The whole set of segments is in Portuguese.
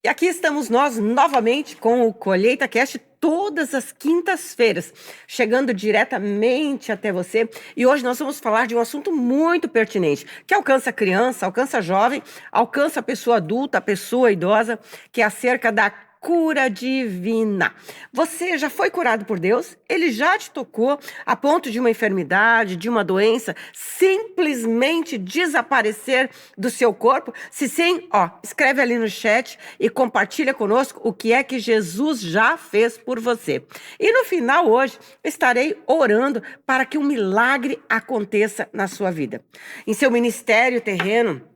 E aqui estamos nós novamente com o Colheita Cast todas as quintas-feiras, chegando diretamente até você. E hoje nós vamos falar de um assunto muito pertinente, que alcança a criança, alcança a jovem, alcança a pessoa adulta, a pessoa idosa, que é acerca da cura divina. Você já foi curado por Deus? Ele já te tocou a ponto de uma enfermidade, de uma doença simplesmente desaparecer do seu corpo? Se sim, escreve ali no chat e compartilha conosco o que é que Jesus já fez por você. E no final hoje estarei orando para que um milagre aconteça na sua vida. Em seu ministério terreno,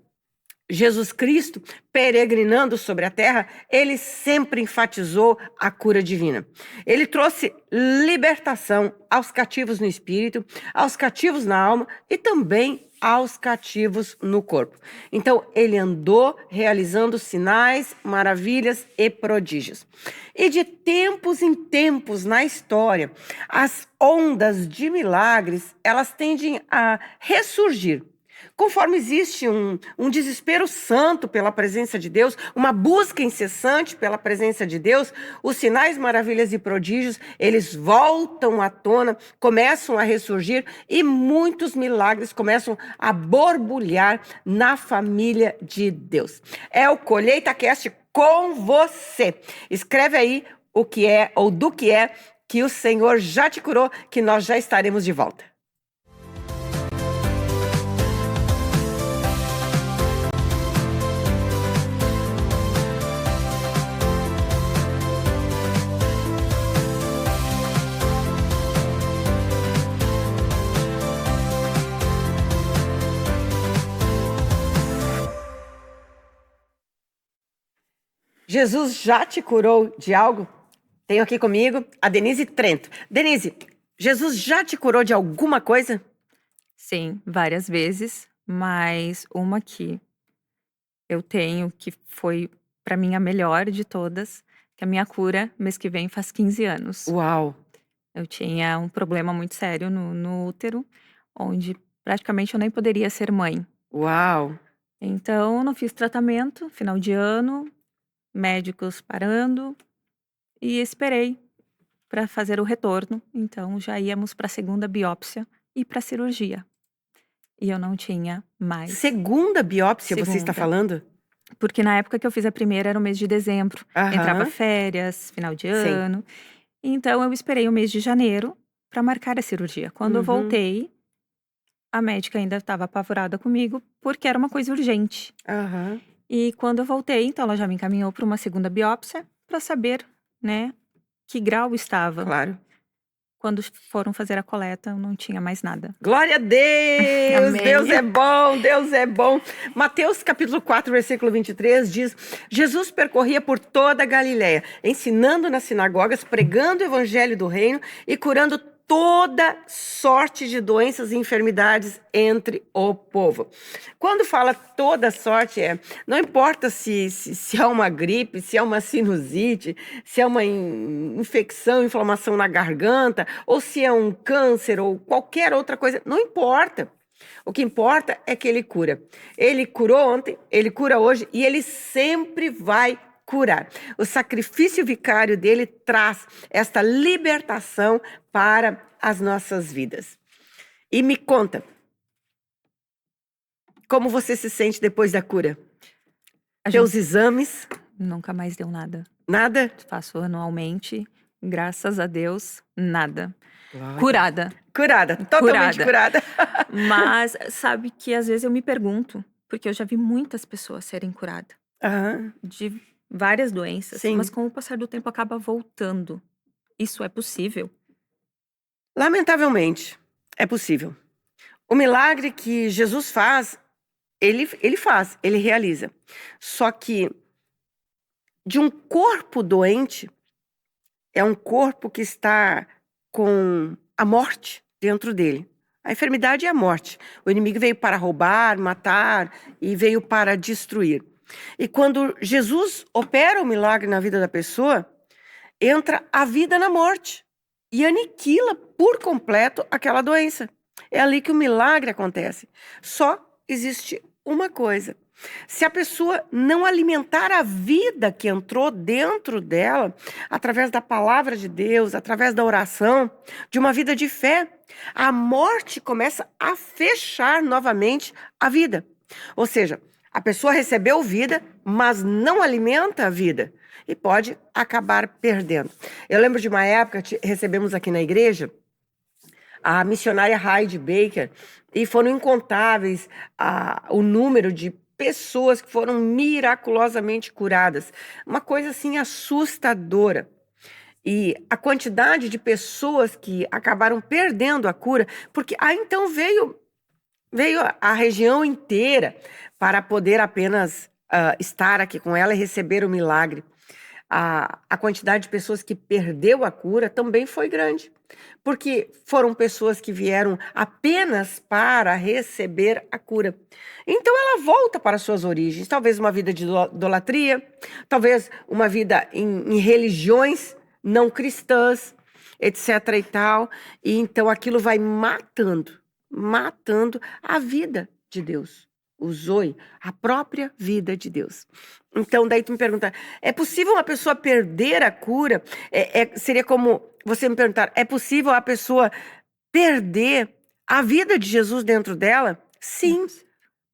Jesus Cristo, peregrinando sobre a terra, ele sempre enfatizou a cura divina. Ele trouxe libertação aos cativos no espírito, aos cativos na alma e também aos cativos no corpo. Então, ele andou realizando sinais, maravilhas e prodígios. E de tempos em tempos na história, as ondas de milagres, elas tendem a ressurgir. Conforme existe um desespero santo pela presença de Deus, uma busca incessante pela presença de Deus, os sinais, maravilhas e prodígios, eles voltam à tona, começam a ressurgir e muitos milagres começam a borbulhar na família de Deus. É o Colheita Cast com você. Escreve aí o que é ou do que é que o Senhor já te curou, que nós já estaremos de volta. Jesus já te curou de algo? Tenho aqui comigo a Denise Trento. Denise, Jesus já te curou de alguma coisa? Sim, várias vezes, mas uma que eu tenho que foi para mim a melhor de todas, que a minha cura mês que vem faz 15 anos. Uau! Eu tinha um problema muito sério no útero, onde praticamente eu nem poderia ser mãe. Uau! Então, eu não fiz tratamento, final de ano, médicos parando, e esperei para fazer o retorno. Então, já íamos para a segunda biópsia e para a cirurgia. E eu não tinha mais. Segunda biópsia você está Segunda. falando? Porque na época que eu fiz a primeira era o mês de dezembro. Entrava Aham. férias, final de Sim. ano. Então eu esperei o mês de janeiro para marcar a cirurgia. Quando eu voltei, a médica ainda estava apavorada comigo, porque era uma coisa urgente. Aham. E quando eu voltei, então ela já me encaminhou para uma segunda biópsia para saber, né, que grau estava. Claro. Quando foram fazer a coleta, eu não tinha mais nada. Glória a Deus! Amém. Deus é bom, Deus é bom. Mateus capítulo 4, versículo 23 diz: Jesus percorria por toda a Galiléia, ensinando nas sinagogas, pregando o evangelho do reino e curando toda sorte de doenças e enfermidades entre o povo. Quando fala toda sorte, não importa se é uma gripe, se é uma sinusite, se é uma infecção, inflamação na garganta, ou se é um câncer ou qualquer outra coisa, não importa. O que importa é que ele cura. Ele curou ontem, ele cura hoje e ele sempre vai curar. O sacrifício vicário dele traz esta libertação para as nossas vidas. E me conta, como você se sente depois da cura? Teus exames? Nunca mais deu nada. Nada? Faço anualmente, graças a Deus, nada. Glória. Curada. Curada, totalmente curada. Mas sabe que às vezes eu me pergunto, porque eu já vi muitas pessoas serem curadas Aham. de várias doenças, Sim. mas com o passar do tempo acaba voltando. Isso é possível? Lamentavelmente, é possível. O milagre que Jesus faz, ele faz, ele realiza. Só que de um corpo doente, é um corpo que está com a morte dentro dele. A enfermidade é a morte. O inimigo veio para roubar, matar e veio para destruir. E quando Jesus opera o milagre na vida da pessoa, entra a vida na morte e aniquila por completo aquela doença. É ali que o milagre acontece. Só existe uma coisa. Se a pessoa não alimentar a vida que entrou dentro dela, através da palavra de Deus, através da oração, de uma vida de fé, a morte começa a fechar novamente a vida. Ou seja, a pessoa recebeu vida, mas não alimenta a vida e pode acabar perdendo. Eu lembro de uma época, recebemos aqui na igreja a missionária Heidi Baker, e foram incontáveis o número de pessoas que foram miraculosamente curadas. Uma coisa assim assustadora. E a quantidade de pessoas que acabaram perdendo a cura, porque então veio a região inteira para poder apenas estar aqui com ela e receber o milagre. A quantidade de pessoas que perdeu a cura também foi grande, porque foram pessoas que vieram apenas para receber a cura. Então ela volta para suas origens, talvez uma vida de idolatria, talvez uma vida em religiões não cristãs, etc. e tal, e então aquilo vai matando a vida de Deus. O Zoe, a própria vida de Deus. Então, daí tu me pergunta, é possível uma pessoa perder a cura? Seria como você me perguntar, é possível a pessoa perder a vida de Jesus dentro dela? Sim,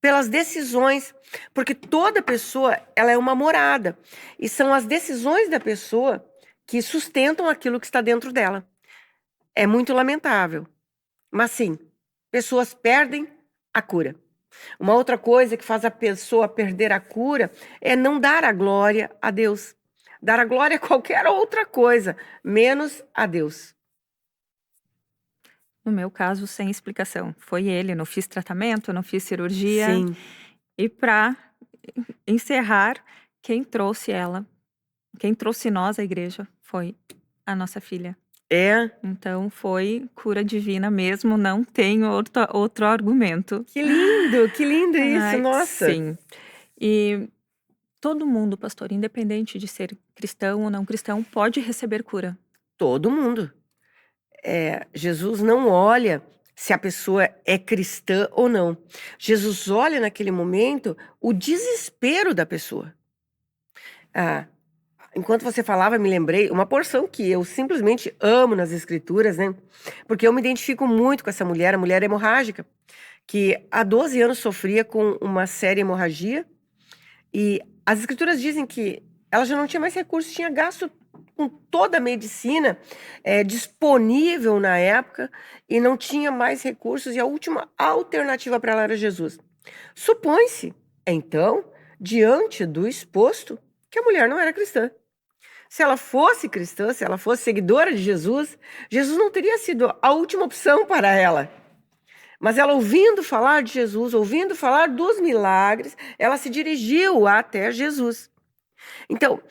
pelas decisões, porque toda pessoa, ela é uma morada, e são as decisões da pessoa que sustentam aquilo que está dentro dela. É muito lamentável, mas sim, pessoas perdem a cura. Uma outra coisa que faz a pessoa perder a cura é não dar a glória a Deus. Dar a glória a qualquer outra coisa, menos a Deus. No meu caso, sem explicação. Foi ele, não fiz tratamento, não fiz cirurgia. Sim. E para encerrar, quem trouxe nós à igreja foi a nossa filha. Então foi cura divina mesmo, não tem outro argumento. Que lindo isso, nossa. Sim. E todo mundo, pastor, independente de ser cristão ou não cristão, pode receber cura. Todo mundo. Jesus não olha se a pessoa é cristã ou não. Jesus olha naquele momento o desespero da pessoa. Enquanto você falava, me lembrei uma porção que eu simplesmente amo nas escrituras, né? Porque eu me identifico muito com essa mulher, a mulher hemorrágica, que há 12 anos sofria com uma séria hemorragia, e as escrituras dizem que ela já não tinha mais recursos, tinha gasto com toda a medicina disponível na época, e não tinha mais recursos, e a última alternativa para ela era Jesus. Supõe-se, então, diante do exposto, que a mulher não era cristã. Se ela fosse cristã, se ela fosse seguidora de Jesus, Jesus não teria sido a última opção para ela. Mas ela, ouvindo falar de Jesus, ouvindo falar dos milagres, ela se dirigiu até Jesus. Então,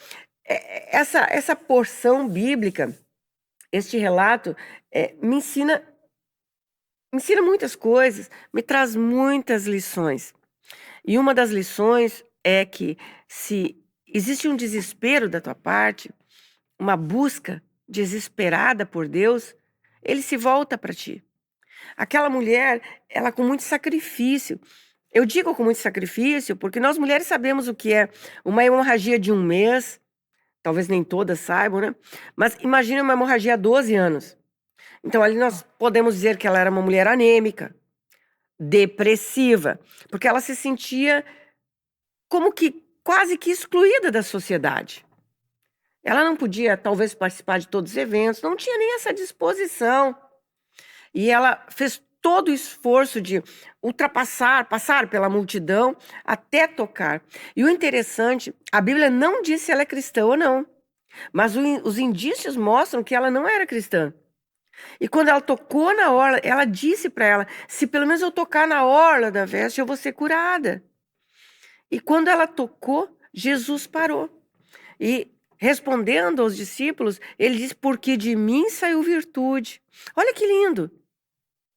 essa porção bíblica, este relato, me ensina muitas coisas, me traz muitas lições. E uma das lições é que se existe um desespero da tua parte, uma busca desesperada por Deus, ele se volta para ti. Aquela mulher, ela com muito sacrifício. Eu digo com muito sacrifício porque nós mulheres sabemos o que é uma hemorragia de 1 mês, talvez nem todas saibam, né? Mas imagina uma hemorragia há 12 anos. Então ali nós podemos dizer que ela era uma mulher anêmica, depressiva, porque ela se sentia como que quase que excluída da sociedade. Ela não podia, talvez, participar de todos os eventos, não tinha nem essa disposição. E ela fez todo o esforço de passar pela multidão até tocar. E o interessante, a Bíblia não diz se ela é cristã ou não, mas os indícios mostram que ela não era cristã. E quando ela tocou na orla, ela disse para ela, se pelo menos eu tocar na orla da veste, eu vou ser curada. E quando ela tocou, Jesus parou. E respondendo aos discípulos, ele disse, porque de mim saiu virtude. Olha que lindo.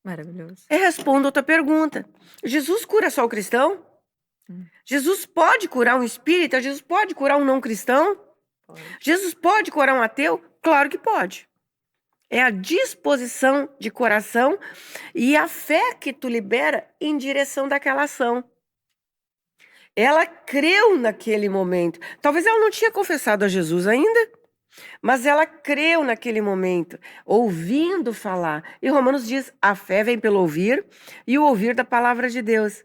Maravilhoso. Respondo outra pergunta. Jesus cura só o cristão? Jesus pode curar um espírita? Jesus pode curar um não cristão? Pode. Jesus pode curar um ateu? Claro que pode. É a disposição de coração e a fé que tu libera em direção daquela ação. Ela creu naquele momento. Talvez ela não tinha confessado a Jesus ainda, mas ela creu naquele momento, ouvindo falar. E Romanos diz: a fé vem pelo ouvir e o ouvir da palavra de Deus.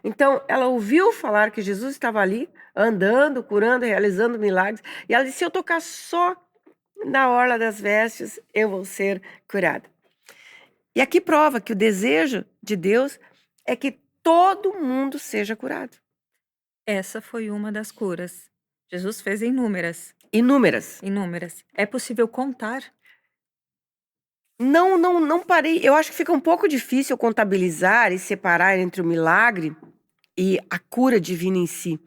Então, ela ouviu falar que Jesus estava ali, andando, curando, realizando milagres. E ela disse: se eu tocar só na orla das vestes, eu vou ser curada. E aqui prova que o desejo de Deus é que todo mundo seja curado. Essa foi uma das curas. Jesus fez inúmeras, Inúmeras. inúmeras. É possível contar? Não parei. Eu acho que fica um pouco difícil contabilizar e separar entre o milagre e a cura divina em si.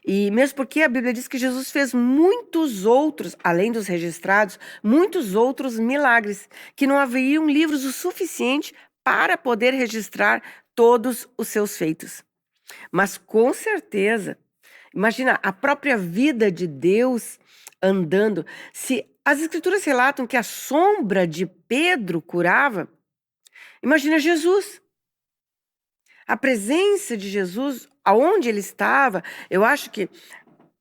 E mesmo porque a Bíblia diz que Jesus fez muitos outros, além dos registrados, muitos outros milagres, que não haveriam livros o suficiente para poder registrar todos os seus feitos. Mas com certeza, imagina a própria vida de Deus andando. Se as escrituras relatam que a sombra de Pedro curava, imagina Jesus. A presença de Jesus, aonde ele estava, eu acho que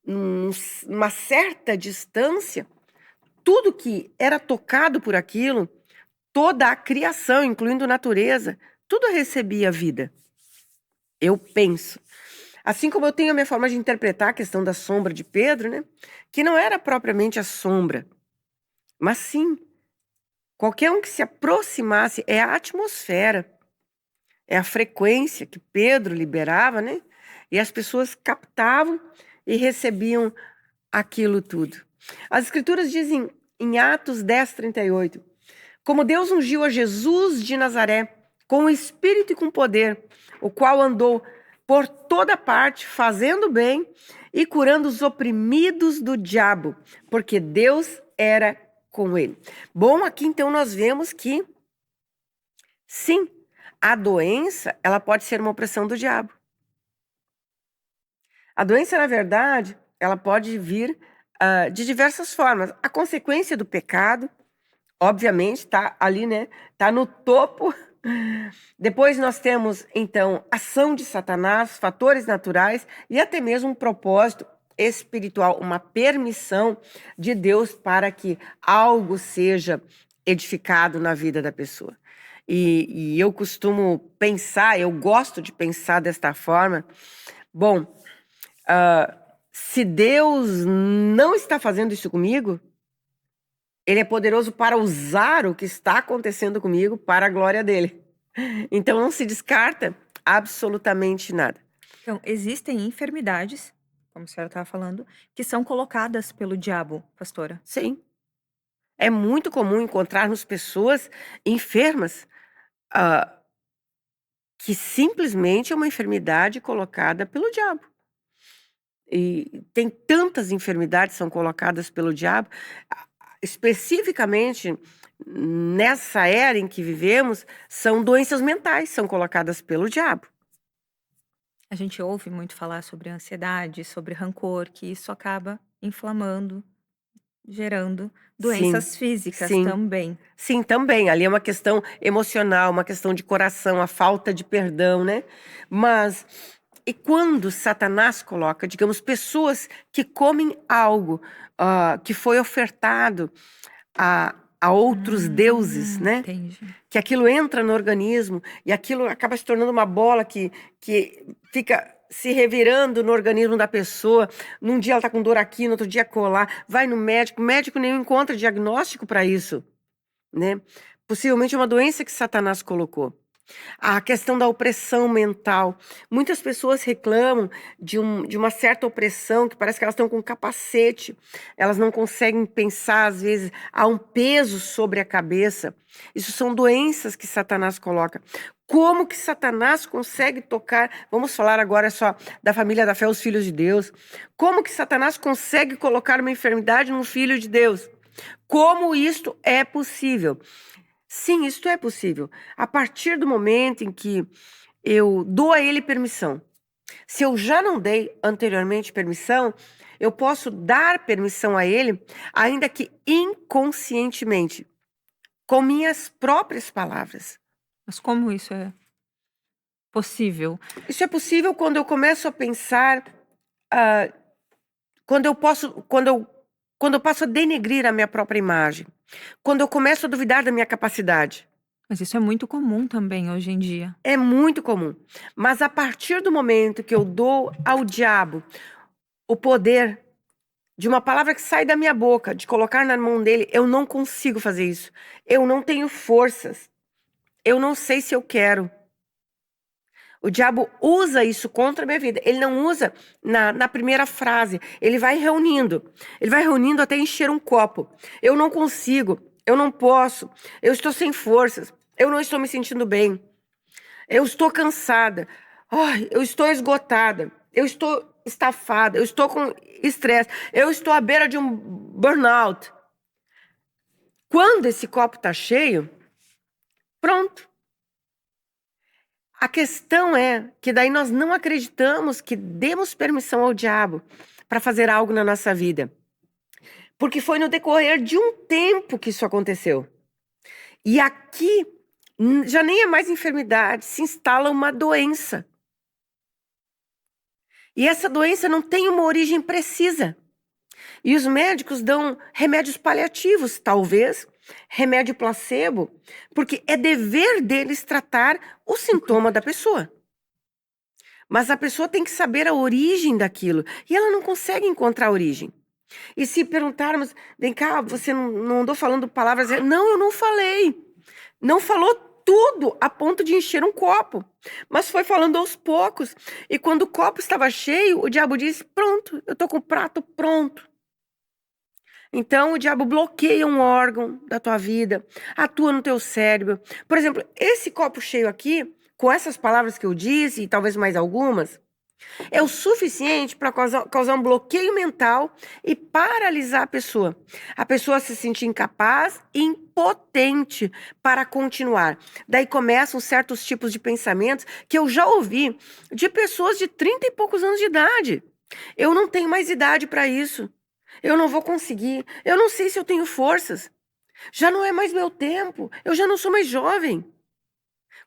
numa certa distância, tudo que era tocado por aquilo, toda a criação, incluindo a natureza, tudo recebia vida. Eu penso. Assim como eu tenho a minha forma de interpretar a questão da sombra de Pedro, né? Que não era propriamente a sombra, mas sim, qualquer um que se aproximasse, é a atmosfera, é a frequência que Pedro liberava, né? E as pessoas captavam e recebiam aquilo tudo. As escrituras dizem em Atos 10:38, como Deus ungiu a Jesus de Nazaré com o Espírito e com poder, o qual andou por toda parte, fazendo bem e curando os oprimidos do diabo, porque Deus era com ele. Bom, aqui então nós vemos que, sim, a doença, ela pode ser uma opressão do diabo. A doença, na verdade, ela pode vir de diversas formas. A consequência do pecado, obviamente, está ali, né? Está no topo. Depois nós temos, então, ação de Satanás, fatores naturais e até mesmo um propósito espiritual, uma permissão de Deus para que algo seja edificado na vida da pessoa. E eu costumo pensar, eu gosto de pensar desta forma. Bom, se Deus não está fazendo isso comigo, Ele é poderoso para usar o que está acontecendo comigo para a glória dele. Então não se descarta absolutamente nada. Então, existem enfermidades, como a senhora estava falando, que são colocadas pelo diabo, pastora. Sim. É muito comum encontrarmos pessoas enfermas, ah, que simplesmente é uma enfermidade colocada pelo diabo. E tem tantas enfermidades que são colocadas pelo diabo, especificamente nessa era em que vivemos, são doenças mentais, são colocadas pelo diabo. A gente ouve muito falar sobre ansiedade, sobre rancor, que isso acaba inflamando, gerando Sim, doenças físicas sim. também. Sim, também. Ali é uma questão emocional, uma questão de coração, a falta de perdão, né? Mas e quando Satanás coloca, digamos, pessoas que comem algo que foi ofertado a outros deuses, né? Entendi. Que aquilo entra no organismo e aquilo acaba se tornando uma bola que fica se revirando no organismo da pessoa. Num dia ela tá com dor aqui, no outro dia colar. Vai no médico, o médico nem encontra diagnóstico para isso, né? Possivelmente é uma doença que Satanás colocou. A questão da opressão mental. Muitas pessoas reclamam de uma certa opressão, que parece que elas estão com um capacete. Elas não conseguem pensar, às vezes, há um peso sobre a cabeça. Isso são doenças que Satanás coloca. Como que Satanás consegue tocar? Vamos falar agora só da família da fé, os filhos de Deus. Como que Satanás consegue colocar uma enfermidade num filho de Deus? Como isto é possível? Sim, isto é possível. A partir do momento em que eu dou a ele permissão. Se eu já não dei anteriormente permissão, eu posso dar permissão a ele, ainda que inconscientemente, com minhas próprias palavras. Mas como isso é possível? Isso é possível quando eu começo a pensar quando eu passo a denegrir a minha própria imagem, quando eu começo a duvidar da minha capacidade. Mas isso é muito comum também hoje em dia. É muito comum. Mas a partir do momento que eu dou ao diabo o poder de uma palavra que sai da minha boca, de colocar na mão dele, eu não consigo fazer isso. Eu não tenho forças. Eu não sei se eu quero. O diabo usa isso contra a minha vida. Ele não usa na primeira frase. Ele vai reunindo. Ele vai reunindo até encher um copo. Eu não consigo. Eu não posso. Eu estou sem forças. Eu não estou me sentindo bem. Eu estou cansada. Ai, eu estou esgotada. Eu estou estafada. Eu estou com estresse. Eu estou à beira de um burnout. Quando esse copo está cheio, pronto. A questão é que daí nós não acreditamos que demos permissão ao diabo para fazer algo na nossa vida. Porque foi no decorrer de um tempo que isso aconteceu. E aqui já nem é mais enfermidade, se instala uma doença. E essa doença não tem uma origem precisa. E os médicos dão remédios paliativos, talvez, remédio placebo, porque é dever deles tratar o sintoma da pessoa. Mas a pessoa tem que saber a origem daquilo, e ela não consegue encontrar a origem. E se perguntarmos, vem cá, você não andou falando palavras... Não, eu não falei. Não falou tudo a ponto de encher um copo, mas foi falando aos poucos. E quando o copo estava cheio, o diabo disse, pronto, eu tô com o prato pronto. Então, o diabo bloqueia um órgão da tua vida, atua no teu cérebro. Por exemplo, esse copo cheio aqui, com essas palavras que eu disse, e talvez mais algumas, é o suficiente para causar um bloqueio mental e paralisar a pessoa. A pessoa se sentir incapaz e impotente para continuar. Daí começam certos tipos de pensamentos que eu já ouvi de pessoas de 30 e poucos anos de idade. Eu não tenho mais idade para isso. Eu não vou conseguir. Eu não sei se eu tenho forças. Já não é mais meu tempo. Eu já não sou mais jovem.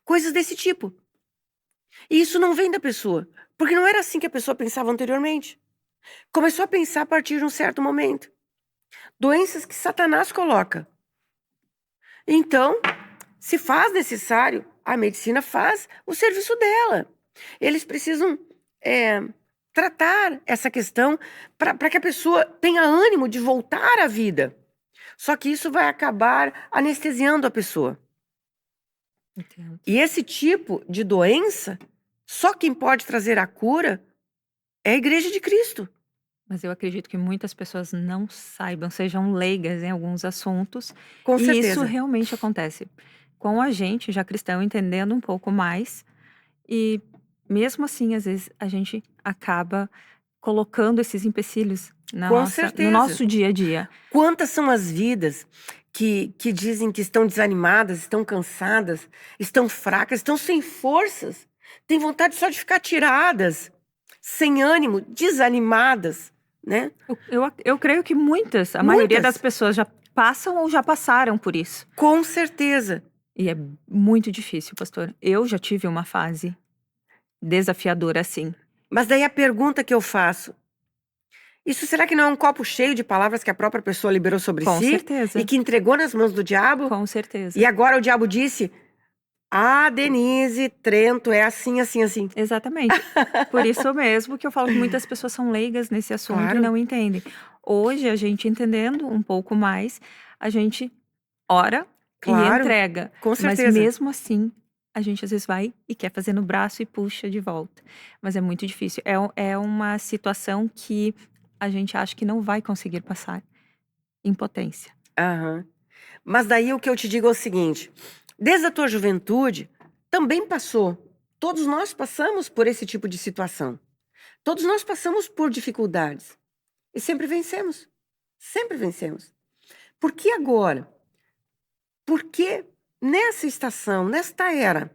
Coisas desse tipo. E isso não vem da pessoa. Porque não era assim que a pessoa pensava anteriormente. Começou a pensar a partir de um certo momento. Doenças que Satanás coloca. Então, se faz necessário, a medicina faz o serviço dela. Eles precisam tratar essa questão para que a pessoa tenha ânimo de voltar à vida. Só que isso vai acabar anestesiando a pessoa. Entendo. E esse tipo de doença, só quem pode trazer a cura é a Igreja de Cristo. Mas eu acredito que muitas pessoas não saibam, sejam leigas em alguns assuntos, Com e isso certeza. realmente acontece com a gente, já cristão, entendendo um pouco mais, e mesmo assim, às vezes, a gente acaba colocando esses empecilhos Com no certeza. nosso dia a dia. Quantas são as vidas que dizem que estão desanimadas, estão cansadas, estão fracas, estão sem forças, têm vontade só de ficar tiradas, sem ânimo, desanimadas, né? Eu creio que a maioria das Muitas. pessoas já passam ou já passaram por isso. Com certeza. E é muito difícil, pastor. Eu já tive uma fase desafiadora assim. Mas daí a pergunta que eu faço, isso será que não é um copo cheio de palavras que a própria pessoa liberou sobre Com si? certeza. E que entregou nas mãos do diabo? Com certeza. E agora o diabo disse, Denise, Trento é assim, assim, assim. Exatamente. Por isso mesmo que eu falo que muitas pessoas são leigas nesse assunto Claro. e não entendem. Hoje, a gente entendendo um pouco mais, a gente ora Claro, e entrega. com Mas certeza. mesmo assim, a gente às vezes vai e quer fazer no braço e puxa de volta. Mas é muito difícil. É uma situação que a gente acha que não vai conseguir passar. Impotência. Aham. Mas daí o que eu te digo é o seguinte, desde a tua juventude, também passou. Todos nós passamos por esse tipo de situação. Todos nós passamos por dificuldades. E sempre vencemos. Sempre vencemos. Por que agora? Porque nessa estação, nesta era,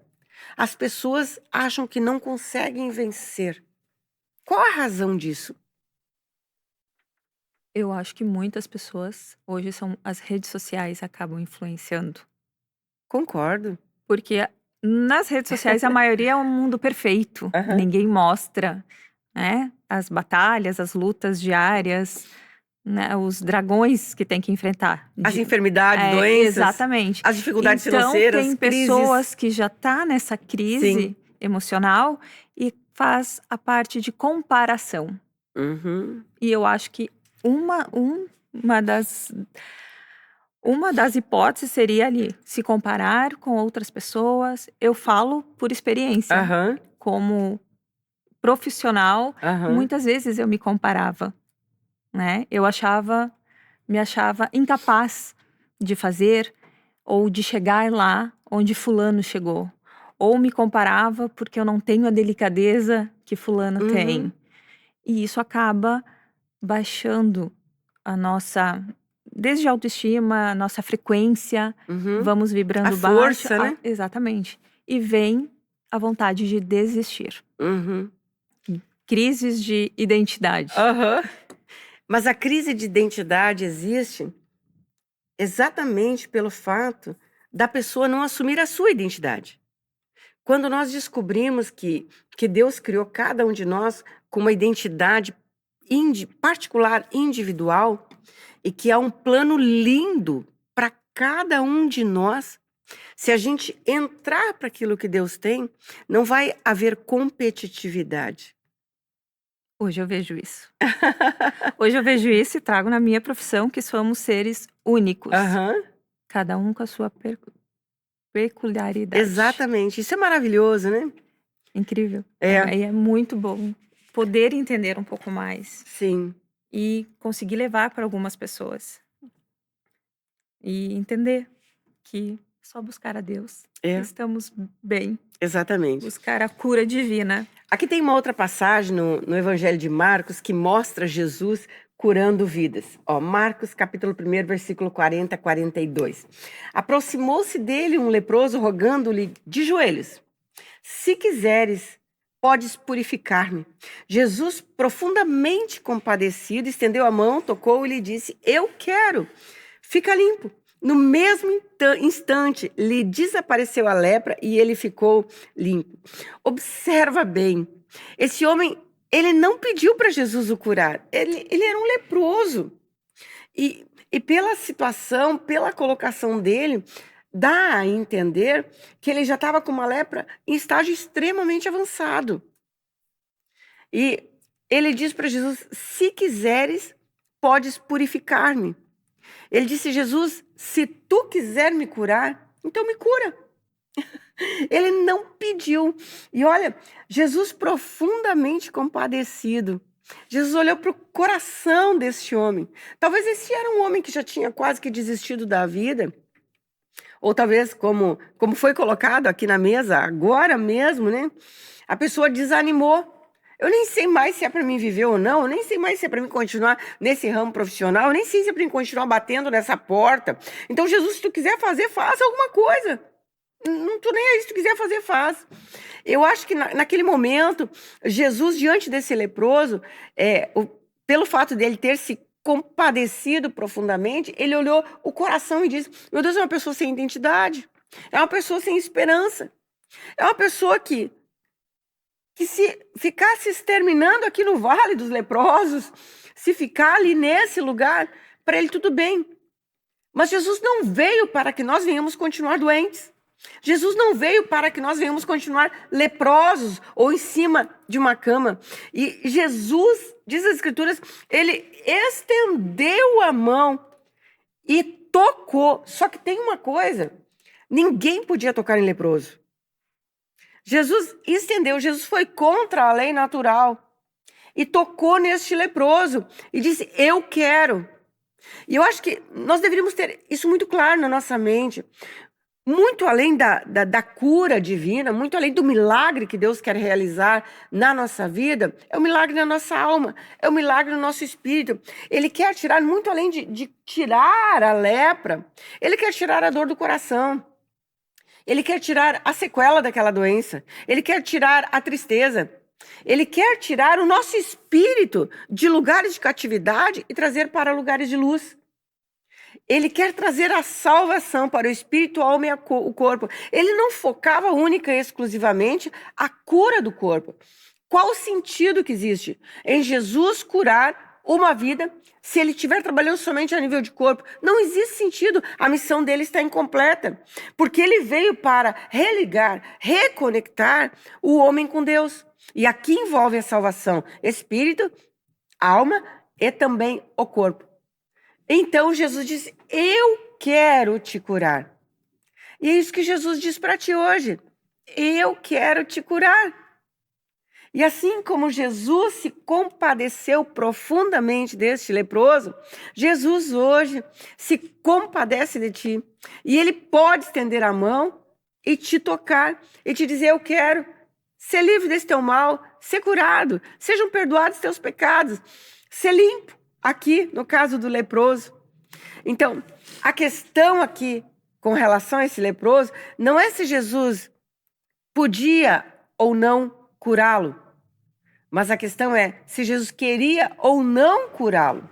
as pessoas acham que não conseguem vencer. Qual a razão disso? Eu acho que muitas pessoas hoje as redes sociais acabam influenciando. Concordo. Porque nas redes sociais a maioria é um mundo perfeito. Aham. Ninguém mostra, né, as batalhas, as lutas diárias, né, os dragões que tem que enfrentar. As enfermidades, doenças, Exatamente. as dificuldades Então, financeiras, tem crises. pessoas que já tá nessa crise Sim. emocional e faz a parte de comparação. Uhum. E eu acho que uma das hipóteses seria ali, se comparar com outras pessoas. Eu falo por experiência, Aham, como profissional, aham. muitas vezes eu me comparava, né? Me achava incapaz de fazer ou de chegar lá onde fulano chegou. Ou me comparava porque eu não tenho a delicadeza que fulano Uhum. tem. E isso acaba baixando a nossa, desde a autoestima, a nossa frequência, Uhum. vamos A vibrando baixo. força, né? Exatamente. E vem a vontade de desistir. Uhum. Crises de identidade. Aham. Mas a crise de identidade existe exatamente pelo fato da pessoa não assumir a sua identidade. Quando nós descobrimos que Deus criou cada um de nós com uma identidade particular, individual, e que há um plano lindo para cada um de nós, se a gente entrar para aquilo que Deus tem, não vai haver competitividade. Hoje eu vejo isso. Hoje eu vejo isso e trago na minha profissão que somos seres únicos. Aham, Cada um com a sua peculiaridade. exatamente. Isso é maravilhoso, né? Incrível. É, E é muito bom poder entender um pouco mais sim, e conseguir levar para algumas pessoas. E entender que é só buscar a Deus. é, Estamos bem. exatamente. Buscar a cura divina. Aqui tem uma outra passagem no Evangelho de Marcos que mostra Jesus curando vidas. Ó, Marcos, capítulo 1, versículo 40 a 42. Aproximou-se dele um leproso, rogando-lhe de joelhos: se quiseres, podes purificar-me. Jesus, profundamente compadecido, estendeu a mão, tocou e lhe disse: eu quero, fica limpo. No mesmo instante, lhe desapareceu a lepra e ele ficou limpo. Observa bem, esse homem, ele não pediu para Jesus o curar, ele era um leproso. E pela situação, pela colocação dele, dá a entender que ele já estava com uma lepra em estágio extremamente avançado. E ele diz para Jesus: se quiseres, podes purificar-me. Ele disse: Jesus, se tu quiser me curar, então me cura. Ele não pediu. E olha, Jesus profundamente compadecido. Jesus olhou para o coração desse homem. Talvez esse era um homem que já tinha quase que desistido da vida. Ou talvez, como foi colocado aqui na mesa, agora mesmo, né? A pessoa desanimou. Eu nem sei mais se é para mim viver ou não, eu nem sei mais se é para mim continuar nesse ramo profissional, eu nem sei se é para mim continuar batendo nessa porta. Então, Jesus, se tu quiser fazer, faça alguma coisa. Não tô nem aí, se tu quiser fazer, faz. Eu acho que naquele momento, Jesus, diante desse leproso, pelo fato dele ter se compadecido profundamente, ele olhou o coração e disse: meu Deus, é uma pessoa sem identidade, é uma pessoa sem esperança, é uma pessoa que se ficasse exterminando aqui no Vale dos Leprosos, se ficar ali nesse lugar, para ele tudo bem. Mas Jesus não veio para que nós venhamos continuar doentes. Jesus não veio para que nós venhamos continuar leprosos ou em cima de uma cama. E Jesus, diz as Escrituras, ele estendeu a mão e tocou. Só que tem uma coisa, ninguém podia tocar em leproso. Jesus estendeu, Jesus foi contra a lei natural e tocou neste leproso e disse: eu quero. E eu acho que nós deveríamos ter isso muito claro na nossa mente. Muito além da cura divina, muito além do milagre que Deus quer realizar na nossa vida, é o milagre na nossa alma, é o milagre no nosso espírito. Ele quer tirar, muito além de tirar a lepra, ele quer tirar a dor do coração. Ele quer tirar a sequela daquela doença. Ele quer tirar a tristeza. Ele quer tirar o nosso espírito de lugares de catividade e trazer para lugares de luz. Ele quer trazer a salvação para o espírito, a alma e o corpo. Ele não focava única e exclusivamente a cura do corpo. Qual o sentido que existe em Jesus curar uma vida se ele estiver trabalhando somente a nível de corpo? Não existe sentido, a missão dele está incompleta, porque ele veio para religar, reconectar o homem com Deus. E aqui envolve a salvação, espírito, alma e também o corpo. Então Jesus disse, eu quero te curar. E é isso que Jesus diz para ti hoje, eu quero te curar. E assim como Jesus se compadeceu profundamente deste leproso, Jesus hoje se compadece de ti. E ele pode estender a mão e te tocar e te dizer, eu quero ser livre desse teu mal, ser curado, sejam perdoados teus pecados, ser limpo, aqui no caso do leproso. Então, a questão aqui com relação a esse leproso não é se Jesus podia ou não curá-lo, mas a questão é se Jesus queria ou não curá-lo.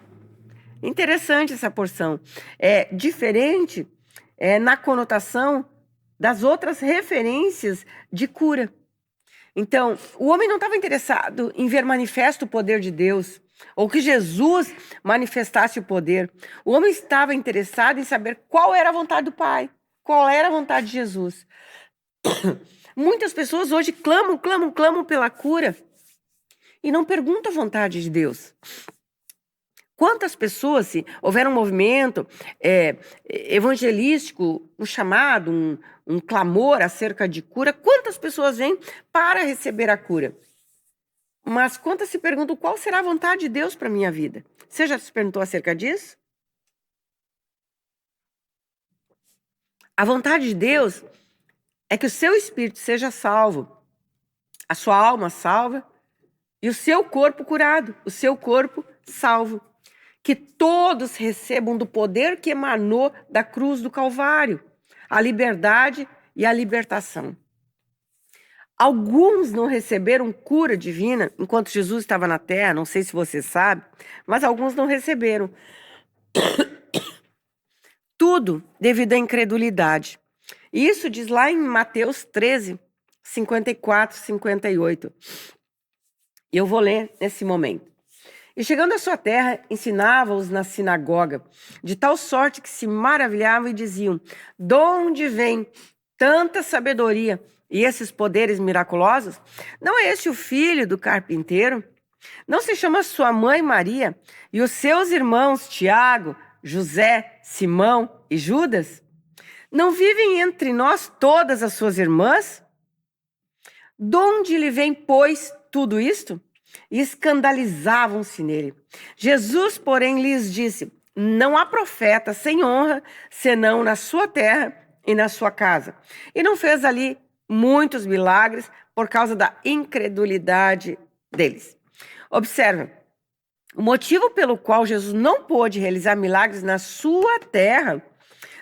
Interessante essa porção. É diferente na conotação das outras referências de cura. Então, o homem não estava interessado em ver manifesto o poder de Deus, ou que Jesus manifestasse o poder. O homem estava interessado em saber qual era a vontade do Pai, qual era a vontade de Jesus. Muitas pessoas hoje clamam pela cura, e não pergunta a vontade de Deus. Quantas pessoas, se houver um movimento evangelístico, um chamado, um clamor acerca de cura, quantas pessoas vêm para receber a cura? Mas quantas se perguntam qual será a vontade de Deus para a minha vida? Você já se perguntou acerca disso? A vontade de Deus é que o seu espírito seja salvo, a sua alma salva, e o seu corpo curado, o seu corpo salvo. Que todos recebam do poder que emanou da cruz do Calvário, a liberdade e a libertação. Alguns não receberam cura divina enquanto Jesus estava na terra, não sei se você sabe, mas alguns não receberam. Tudo devido à incredulidade. E isso diz lá em Mateus 13, 54, 58. E eu vou ler nesse momento. E chegando à sua terra, ensinava-os na sinagoga, de tal sorte que se maravilhavam e diziam, de onde vem tanta sabedoria e esses poderes miraculosos? Não é este o filho do carpinteiro? Não se chama sua mãe Maria e os seus irmãos Tiago, José, Simão e Judas? Não vivem entre nós todas as suas irmãs? De onde lhe vem, pois, tudo isto? E escandalizavam-se nele. Jesus, porém, lhes disse, não há profeta sem honra, senão na sua terra e na sua casa. E não fez ali muitos milagres por causa da incredulidade deles. Observa, o motivo pelo qual Jesus não pôde realizar milagres na sua terra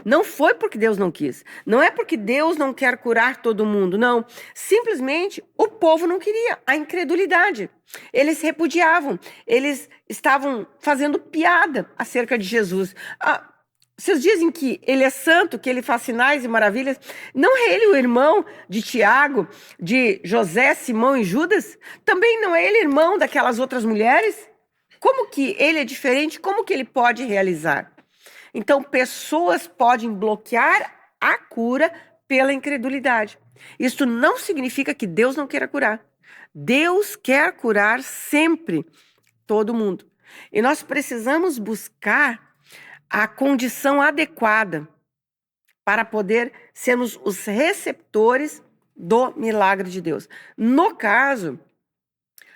não foi porque Deus não quis. Não é porque Deus não quer curar todo mundo, não. Simplesmente o povo não queria, a incredulidade. Eles repudiavam, eles estavam fazendo piada acerca de Jesus. Vocês dizem que ele é santo, que ele faz sinais e maravilhas. Não é ele o irmão de Tiago, de José, Simão e Judas? Também não é ele irmão daquelas outras mulheres? Como que ele é diferente? Como que ele pode realizar? Então, pessoas podem bloquear a cura pela incredulidade. Isso não significa que Deus não queira curar. Deus quer curar sempre todo mundo. E nós precisamos buscar a condição adequada para poder sermos os receptores do milagre de Deus. No caso,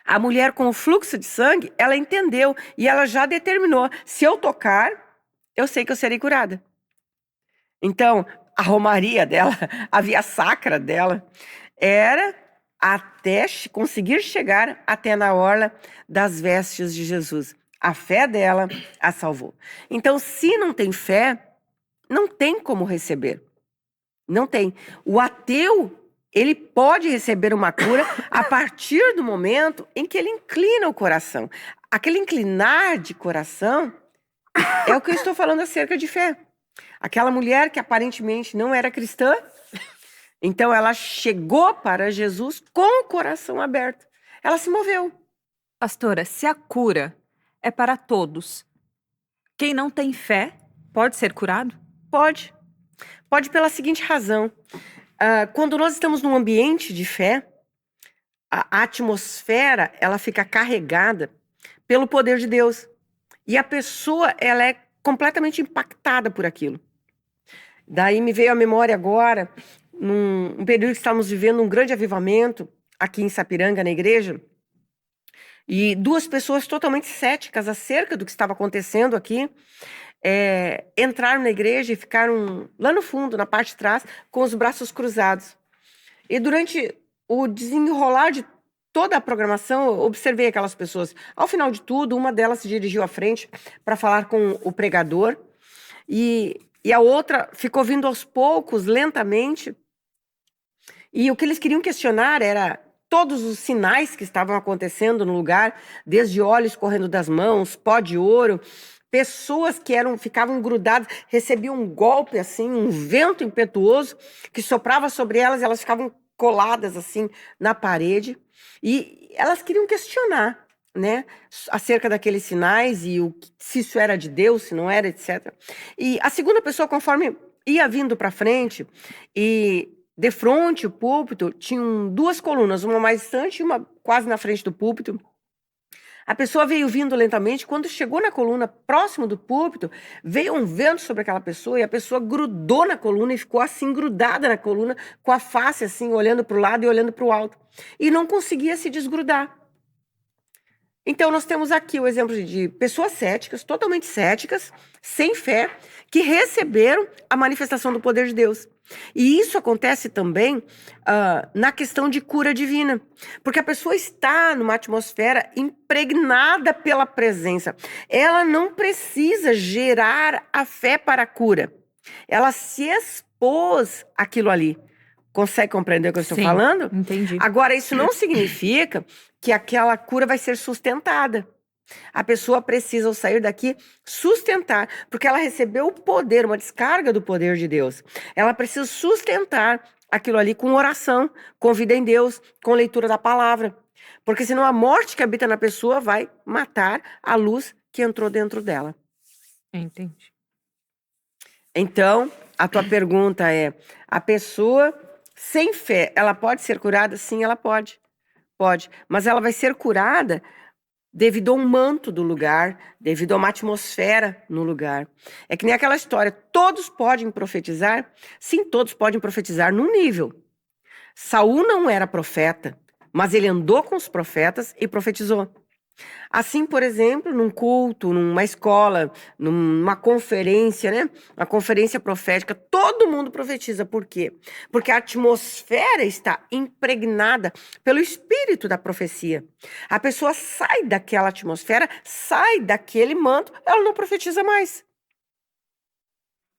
a mulher com o fluxo de sangue, ela entendeu e ela já determinou, se eu tocar, eu sei que eu serei curada. Então, a romaria dela, a via sacra dela, era até conseguir chegar até na orla das vestes de Jesus. A fé dela a salvou. Então, se não tem fé, não tem como receber. Não tem. O ateu, ele pode receber uma cura a partir do momento em que ele inclina o coração. Aquele inclinar de coração é o que eu estou falando acerca de fé. Aquela mulher que aparentemente não era cristã, então ela chegou para Jesus com o coração aberto. ela se moveu. Pastora, se a cura é para todos, quem não tem fé pode ser curado? Pode. Pode pela seguinte razão. Quando nós estamos num ambiente de fé, a atmosfera, ela fica carregada pelo poder de Deus. E a pessoa, ela é completamente impactada por aquilo. Daí me veio à memória agora, num período que estávamos vivendo um grande avivamento aqui em Sapiranga, na igreja, e duas pessoas totalmente céticas acerca do que estava acontecendo aqui, entraram na igreja e ficaram lá no fundo, na parte de trás, com os braços cruzados. E durante o desenrolar de toda a programação, eu observei aquelas pessoas. Ao final de tudo, uma delas se dirigiu à frente para falar com o pregador, e a outra ficou vindo aos poucos, lentamente. E o que eles queriam questionar era todos os sinais que estavam acontecendo no lugar, desde óleo escorrendo das mãos, pó de ouro, pessoas que ficavam grudadas, recebiam um golpe assim, um vento impetuoso que soprava sobre elas, e elas ficavam coladas assim na parede, e elas queriam questionar, né, acerca daqueles sinais e se isso era de Deus, se não era, etc. E a segunda pessoa, conforme ia vindo para frente, e de frente o púlpito, tinham duas colunas, uma mais distante e uma quase na frente do púlpito. A pessoa veio vindo lentamente, quando chegou na coluna próximo do púlpito, veio um vento sobre aquela pessoa e a pessoa grudou na coluna e ficou assim grudada na coluna, com a face assim, olhando para o lado e olhando para o alto. E não conseguia se desgrudar. Então nós temos aqui o exemplo de pessoas céticas, totalmente céticas, sem fé, que receberam a manifestação do poder de Deus. E isso acontece também na questão de cura divina, porque a pessoa está numa atmosfera impregnada pela presença. Ela não precisa gerar a fé para a cura. Ela se expôs àquilo ali. Consegue compreender o que eu estou falando? Entendi. Agora, isso não significa que aquela cura vai ser sustentada. A pessoa precisa, ao sair daqui, sustentar, porque ela recebeu o poder, uma descarga do poder de Deus. Ela precisa sustentar aquilo ali com oração, com vida em Deus, com leitura da palavra. Porque senão a morte que habita na pessoa vai matar a luz que entrou dentro dela. Entendi. Então, a tua pergunta é: a pessoa sem fé, ela pode ser curada? Sim, ela pode. Pode. Mas ela vai ser curada devido a um manto do lugar, devido a uma atmosfera no lugar. É que nem aquela história, todos podem profetizar? Sim, todos podem profetizar num nível. Saul não era profeta, mas ele andou com os profetas e profetizou. Assim, por exemplo, num culto, numa escola, numa conferência, né? Uma conferência profética, todo mundo profetiza. Por quê? Porque a atmosfera está impregnada pelo espírito da profecia. A pessoa sai daquela atmosfera, sai daquele manto, ela não profetiza mais.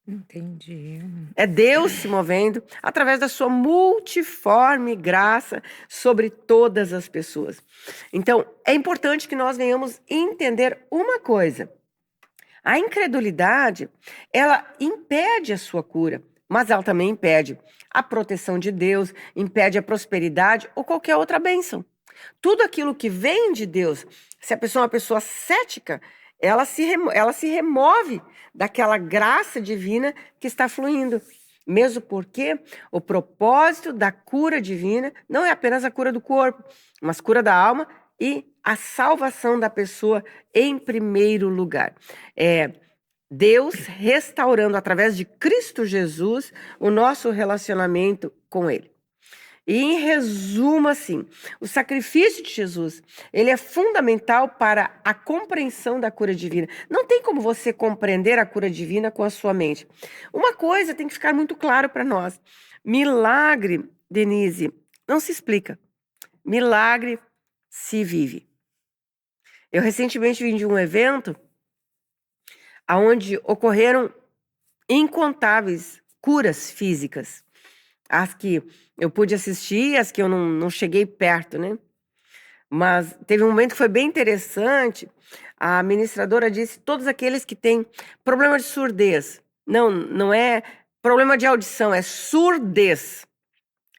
Entendi. É Deus se movendo através da sua multiforme graça sobre todas as pessoas. Então, é importante que nós venhamos entender uma coisa. A incredulidade, ela impede a sua cura, mas ela também impede a proteção de Deus, impede a prosperidade ou qualquer outra bênção. Tudo aquilo que vem de Deus, se a pessoa é uma pessoa cética, ela se remove daquela graça divina que está fluindo. Mesmo porque o propósito da cura divina não é apenas a cura do corpo, mas cura da alma e a salvação da pessoa em primeiro lugar. É Deus restaurando através de Cristo Jesus o nosso relacionamento com Ele. E em resumo, assim, o sacrifício de Jesus, ele é fundamental para a compreensão da cura divina. Não tem como você compreender a cura divina com a sua mente. Uma coisa tem que ficar muito claro para nós. Milagre, Denise, não se explica. Milagre se vive. Eu recentemente vim de um evento onde ocorreram incontáveis curas físicas. As que eu pude assistir, as que eu não cheguei perto, né? Mas teve um momento que foi bem interessante. A ministradora disse: todos aqueles que têm problema de surdez, não é problema de audição, é surdez,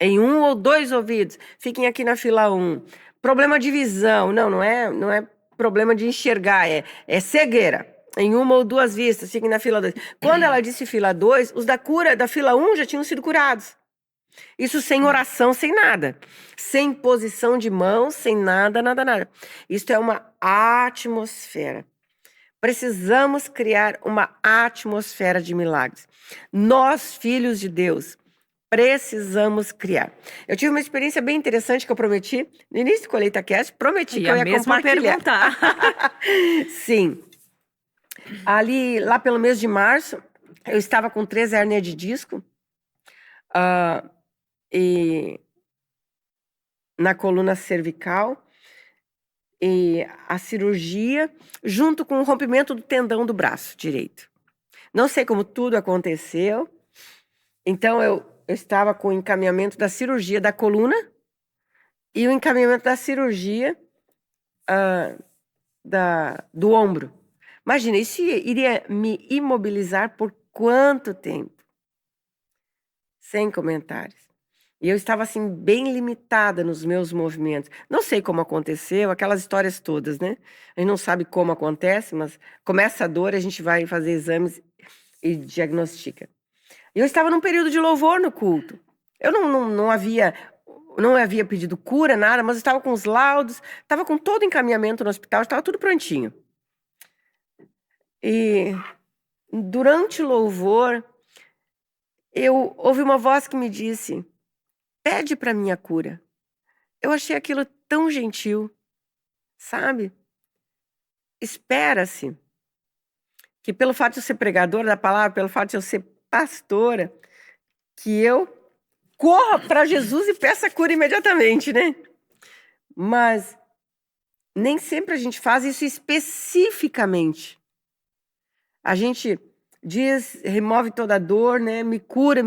em um ou dois ouvidos, fiquem aqui na fila 1. Problema de visão. Não é problema de enxergar, é cegueira. Em uma ou duas vistas, fiquem na fila 2. Quando ela disse fila 2, os da cura da fila 1 já tinham sido curados. Isso sem oração, sem nada. Sem posição de mãos, sem nada. Isso é uma atmosfera. Precisamos criar uma atmosfera de milagres. Nós, filhos de Deus, precisamos criar. Eu tive uma experiência bem interessante que eu prometi no início do Colheita Cast, prometi que eu ia compartilhar. Sim. Lá pelo mês de março, eu estava com 3 hérnias de disco e na coluna cervical, e a cirurgia junto com o rompimento do tendão do braço direito. Não sei como tudo aconteceu. Então eu estava com o encaminhamento da cirurgia da coluna e o encaminhamento da cirurgia do ombro. Imagina, isso iria me imobilizar por quanto tempo? Sem comentários. E eu estava assim bem limitada nos meus movimentos. Não sei como aconteceu, aquelas histórias todas, né? A gente não sabe como acontece, mas começa a dor, a gente vai fazer exames e diagnostica. E eu estava num período de louvor no culto. Eu não havia pedido cura, nada, mas eu estava com os laudos, estava com todo o encaminhamento no hospital, estava tudo prontinho. E durante o louvor, eu ouvi uma voz que me disse: pede para minha cura. Eu achei aquilo tão gentil, sabe? Espera-se que pelo fato de eu ser pregadora da palavra, pelo fato de eu ser pastora, que eu corra para Jesus e peça cura imediatamente, né? Mas nem sempre a gente faz isso especificamente. A gente diz, remove toda a dor, né? Me cura,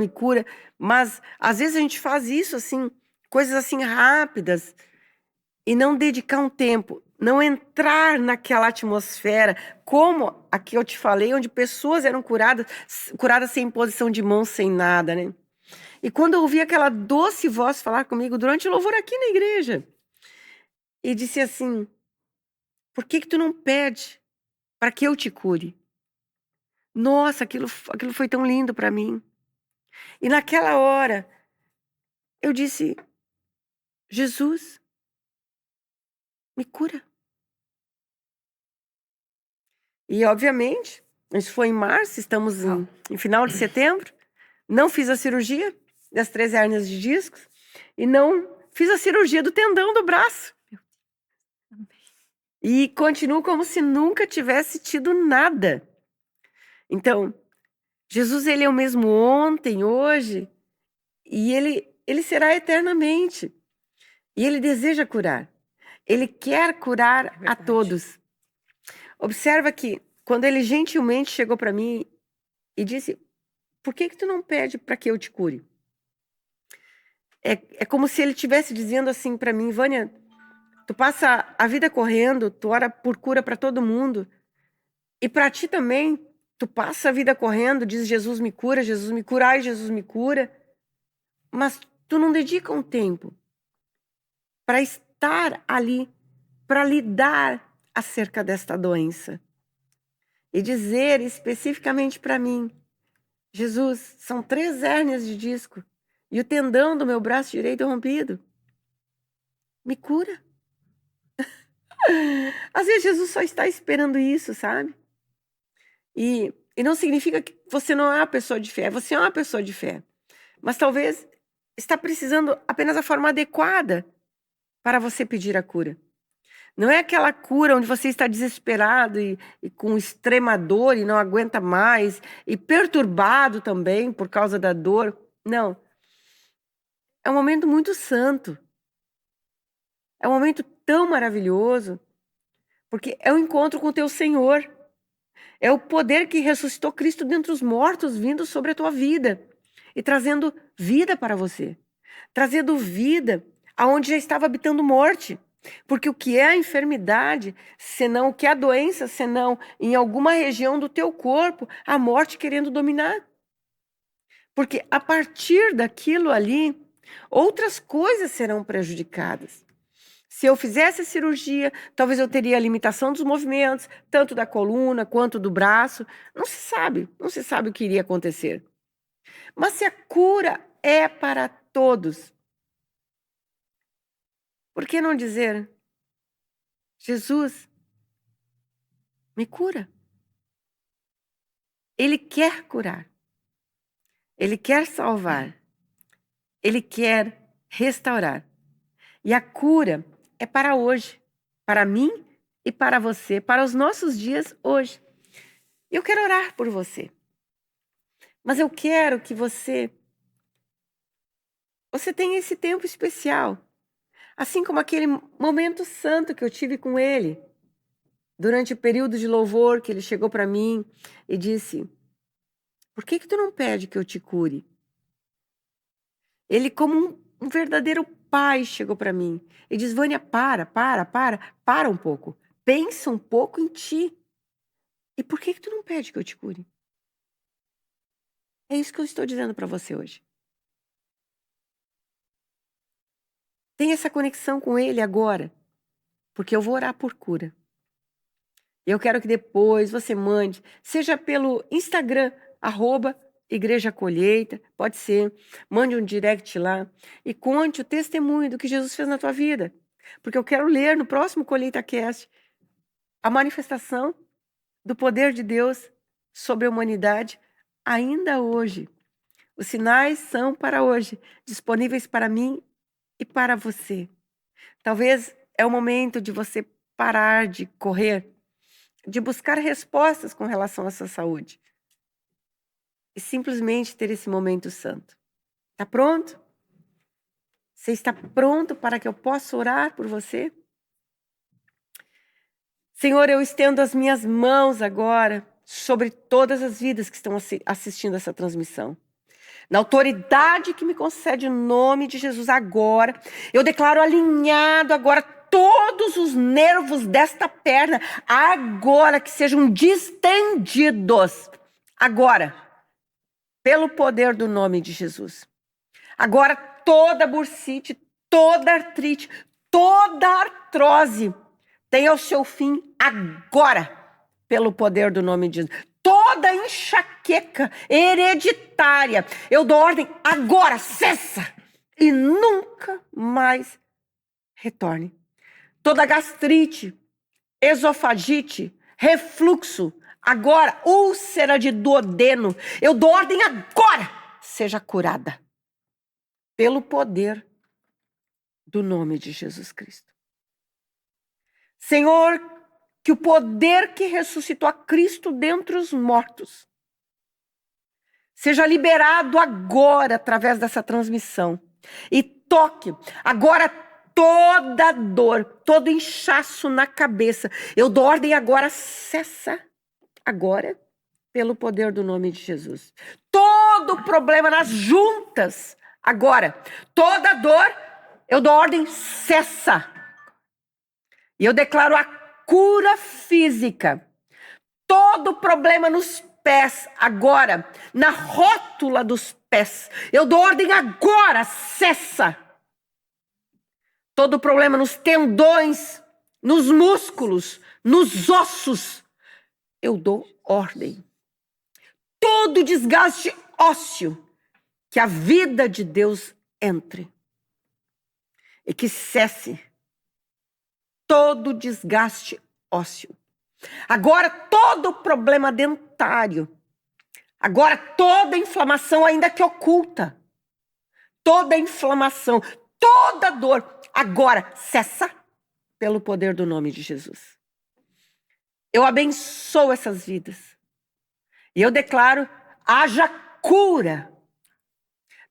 mas às vezes a gente faz isso assim, coisas assim rápidas, e não dedicar um tempo, não entrar naquela atmosfera, como aqui eu te falei, onde pessoas eram curadas sem imposição de mãos, sem nada, né? E quando eu ouvi aquela doce voz falar comigo durante o louvor aqui na igreja, e disse assim: por que tu não pede para que eu te cure? Nossa, aquilo foi tão lindo para mim. E naquela hora, eu disse: Jesus, me cura. E, obviamente, isso foi em março, estamos em final de setembro. Não fiz a cirurgia das 3 hérnias de discos e não fiz a cirurgia do tendão do braço. E continuo como se nunca tivesse tido nada. Então, Jesus, ele é o mesmo ontem, hoje, e ele será eternamente. E ele deseja curar. Ele quer curar a todos. Observa que quando ele gentilmente chegou para mim e disse: por que tu não pede para que eu te cure? É como se ele estivesse dizendo assim para mim: Vânia, tu passa a vida correndo, tu ora por cura para todo mundo, e para ti também, tu passa a vida correndo, diz Jesus me cura, ai Jesus me cura, mas tu não dedica um tempo para estar ali, para lidar acerca desta doença. E dizer especificamente para mim: Jesus, são 3 hérnias de disco e o tendão do meu braço direito é rompido. Me cura. Às vezes Jesus só está esperando isso, sabe? E não significa que você não é uma pessoa de fé, você é uma pessoa de fé. Mas talvez está precisando apenas a forma adequada para você pedir a cura. Não é aquela cura onde você está desesperado e com extrema dor e não aguenta mais, e perturbado também por causa da dor. Não. É um momento muito santo. É um momento tão maravilhoso, porque é o encontro com o teu Senhor. É o poder que ressuscitou Cristo dentre os mortos vindo sobre a tua vida e trazendo vida para você. Trazendo vida aonde já estava habitando morte. Porque o que é a enfermidade, senão o que é a doença, senão em alguma região do teu corpo, a morte querendo dominar. Porque a partir daquilo ali, outras coisas serão prejudicadas. Se eu fizesse a cirurgia, talvez eu teria a limitação dos movimentos, tanto da coluna quanto do braço. Não se sabe o que iria acontecer. Mas se a cura é para todos, por que não dizer: Jesus, me cura? Ele quer curar, ele quer salvar, ele quer restaurar. E a cura é para hoje, para mim e para você, para os nossos dias hoje. Eu quero orar por você, mas eu quero que você tenha esse tempo especial, assim como aquele momento santo que eu tive com ele, durante o período de louvor que ele chegou para mim e disse: por que tu não pede que eu te cure? Ele, como um verdadeiro pai, chegou para mim e diz: Vânia, para um pouco. Pensa um pouco em ti. E por que tu não pede que eu te cure? É isso que eu estou dizendo para você hoje. Tenha essa conexão com ele agora, porque eu vou orar por cura. E eu quero que depois você mande, seja pelo Instagram, @Igreja Colheita, pode ser, mande um direct lá e conte o testemunho do que Jesus fez na tua vida. Porque eu quero ler no próximo Colheita Cast a manifestação do poder de Deus sobre a humanidade ainda hoje. Os sinais são para hoje, disponíveis para mim e para você. Talvez é o momento de você parar de correr, de buscar respostas com relação à sua saúde e simplesmente ter esse momento santo. Está pronto? Você está pronto para que eu possa orar por você? Senhor, eu estendo as minhas mãos agora sobre todas as vidas que estão assistindo essa transmissão. Na autoridade que me concede o nome de Jesus agora, eu declaro alinhado agora todos os nervos desta perna, agora que sejam distendidos, agora, pelo poder do nome de Jesus. Agora toda bursite, toda artrite, toda artrose tenha o seu fim agora, pelo poder do nome de Jesus. Toda enxaqueca hereditária, eu dou ordem agora, cessa e nunca mais retorne. Toda gastrite, esofagite, refluxo, agora úlcera de duodeno, eu dou ordem agora, seja curada pelo poder do nome de Jesus Cristo. Senhor, que o poder que ressuscitou a Cristo dentre os mortos seja liberado agora através dessa transmissão e toque agora toda dor, todo inchaço na cabeça. Eu dou ordem agora, cessa agora pelo poder do nome de Jesus. Todo problema nas juntas agora, toda dor, eu dou ordem, cessa. E eu declaro a cura física. Todo problema nos pés agora, na rótula dos pés, eu dou ordem agora, cessa. Todo problema nos tendões, nos músculos, nos ossos, eu dou ordem. Todo desgaste ósseo, que a vida de Deus entre e que cesse todo desgaste ósseo. Agora todo problema dentário, agora toda inflamação ainda que oculta, toda inflamação, toda dor, agora cessa pelo poder do nome de Jesus. Eu abençoo essas vidas e eu declaro, haja cura,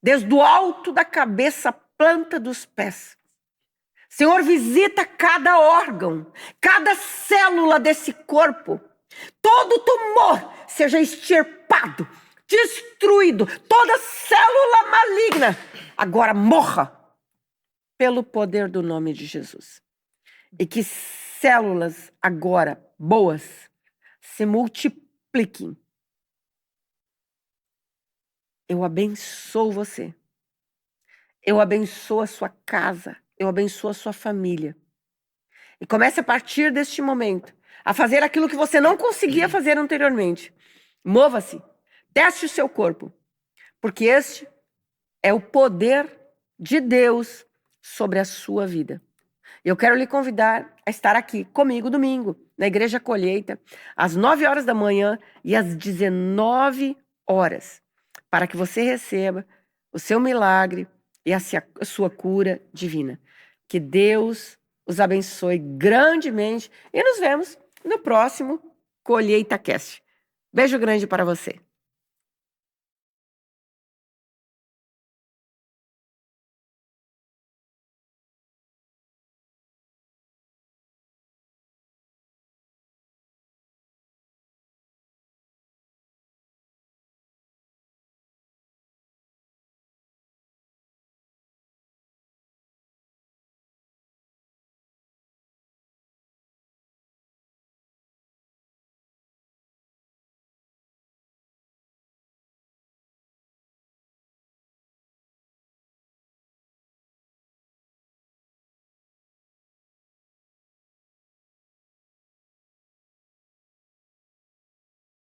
desde o alto da cabeça à planta dos pés. Senhor, visita cada órgão, cada célula desse corpo. Todo tumor seja extirpado, destruído. Toda célula maligna agora morra pelo poder do nome de Jesus. E que células agora boas se multipliquem. Eu abençoo você. Eu abençoo a sua casa. Eu abençoo a sua família. E comece a partir deste momento a fazer aquilo que você não conseguia fazer anteriormente. Mova-se, teste o seu corpo, porque este é o poder de Deus sobre a sua vida. Eu quero lhe convidar a estar aqui comigo domingo, na Igreja Colheita, às 9 horas da manhã e às 19 horas, para que você receba o seu milagre e a sua cura divina. Que Deus os abençoe grandemente e nos vemos no próximo Colheita Cast. Beijo grande para você.